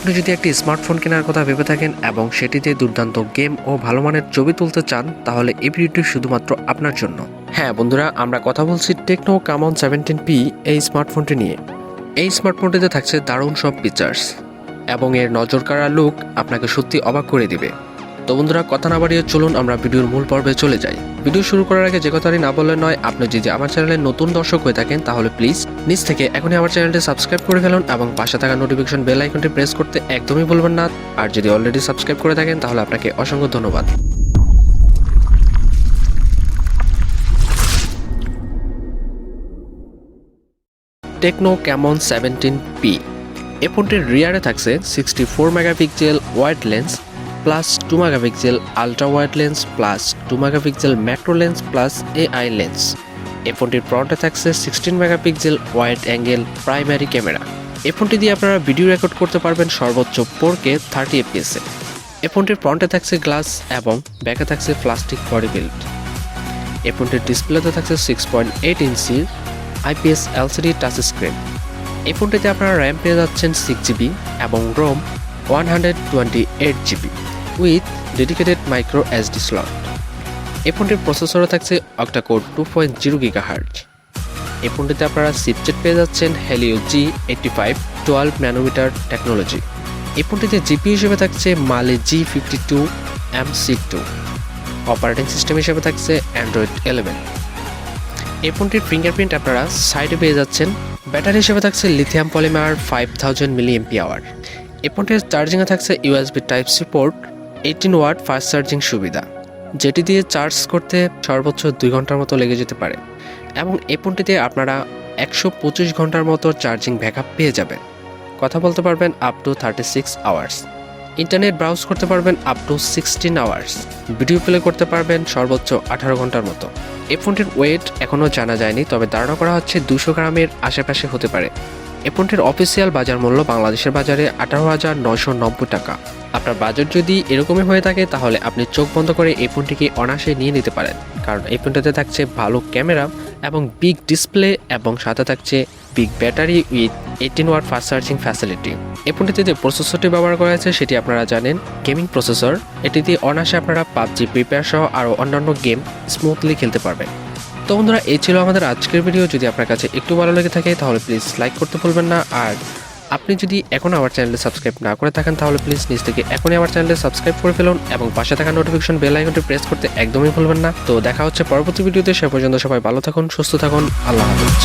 আপনি যদি একটি স্মার্টফোন কেনার কথা ভেবে থাকেন এবং সেটিতে দুর্দান্ত গেম ও ভালো মানের ছবি তুলতে চান, তাহলে এই ভিডিওটি শুধুমাত্র আপনার জন্য। হ্যাঁ বন্ধুরা, আমরা কথা বলছি টেকনো কামন 17p এই স্মার্টফোনটি নিয়ে। এই স্মার্টফোনটিতে থাকছে দারুণ সব ফিচার্স এবং এর নজর কাড়া লুক আপনাকে সত্যি অবাক করে দিবে। তো বন্ধুরা, কথা না বাড়িয়ে চলুন আমরা ভিডিওর মূল পর্বে চলে যাই। ভিডিও শুরু করার আগে যে কথাটি না বললে নয়, আপনি যদি আমার চ্যানেলে নতুন দর্শক হয়ে থাকেন তাহলে প্লিজ নিচ থেকে এখনই আমার চ্যানেলটি সাবস্ক্রাইব করে ফেলুন এবং পাশে থাকা নোটিফিকেশন বেল আইকনটি প্রেস করতে একদমই ভুলবেন না। আর যদি অলরেডি সাবস্ক্রাইব করে থাকেন তাহলে আপনাকে অসংখ্য ধন্যবাদ। টেকনো ক্যামন 17p এই ফোনটির রিয়ারে থাকছে 64 megapixel wide lens plus 2 megapixel ultra wide lens plus 2 megapixel macro lens plus AI lens. এই ফোনটির ফ্রন্টে থাকছে 16 megapixel wide angle primary camera. এই ফোনটি দিয়ে আপনারা ভিডিও রেকর্ড করতে পারবেন সর্বোচ্চ 4K 30 fps এ। এই ফোনটির ফ্রন্টে থাকছে গ্লাস এবং ব্যাকে থাকছে প্লাস্টিক বডি বিল্ড। এই ফোনটির ডিসপ্লেতে থাকছে 6.8 ইঞ্চির IPS LCD টাচ স্ক্রিন। এই ফোনটিতে আপনারা র্যাম পেয়ে যাচ্ছেন 6GB এবং ROM 128GB with dedicated micro SD slot. এই ফোনটির প্রসেসরে থাকছে অক্টাকোর 2.0 GHz। এই ফোনটিতে আপনারা চিপসেট পেয়ে যাচ্ছেন Helio G85 12 ন্যানোমিটার টেকনোলজি। এই ফোনটিতে জিপি হিসেবে থাকছে মালে G52 MC2। অপারেটিং সিস্টেম হিসেবে থাকছে Android 11। এই ফোনটির ফিঙ্গারপ্রিন্ট আপনারা সাইডে পেয়ে যাচ্ছেন। ব্যাটারি হিসেবে থাকছে লিথিয়াম পলিমার 5000 mAh। এই ফোনটির চার্জিংয়ে থাকছে USB Type-C port, 18 watt fast charging সুবিধা, যেটি দিয়ে চার্জ করতে সর্বোচ্চ 2 ঘন্টার মতো লেগে যেতে পারে এবং এই ফোনটিতে আপনারা 125 ঘন্টার মতো চার্জিং ব্যাকআপ পেয়ে যাবেন। কথা বলতে পারবেন up to 36 hours. Internet browse করতে পারবেন up to 16 hours. Video play করতে পারবেন সর্বোচ্চ 18 ঘন্টার মতো। এই ফোনটির ওয়েট এখনও জানা যায়নি, তবে ধারণা করা হচ্ছে 200 গ্রামের আশেপাশে হতে পারে। এই ফোনটির অফিসিয়াল বাজার মূল্য বাংলাদেশের বাজারে 18,990 টাকা। আপনার বাজেট যদি এরকমই হয়ে থাকে তাহলে আপনি চোখ বন্ধ করে এই ফোনটিকে অনায়াসে নিয়ে নিতে পারেন, কারণ এই ফোনটাতে থাকছে ভালো ক্যামেরা এবং বিগ ডিসপ্লে এবং সাথে থাকছে big battery with 18 watt fast charging facility. এই ফোনটিতে যে প্রসেসরটি ব্যবহার করা হয়েছে সেটি আপনারা জানেন, গেমিং প্রসেসর। এটি দিয়ে অনায়াসে আপনারা PUBG, ফ্রি ফায়ার সহ আরও অন্যান্য গেম স্মুথলি খেলতে পারবেন। তো বন্ধুরা, এই ছিল আমাদের আজকের ভিডিও। যদি আপনার কাছে একটু ভালো লেগে থাকে তাহলে প্লিজ লাইক করতে ভুলবেন না। আর আপনি যদি এখন আমার চ্যানেলে সাবস্ক্রাইব না করে থাকেন তাহলে প্লিজ নিজ থেকে এখনই আমার চ্যানেলে সাবস্ক্রাইব করে ফেলুন এবং পাশে থাকা নোটিফিকেশন বেল আইকনটি প্রেস করতে একদমই ভুলবেন না। তো দেখা হচ্ছে পরবর্তী ভিডিওতে। সে পর্যন্ত সবাই ভালো থাকুন, সুস্থ থাকুন। আল্লাহ হাফেজ।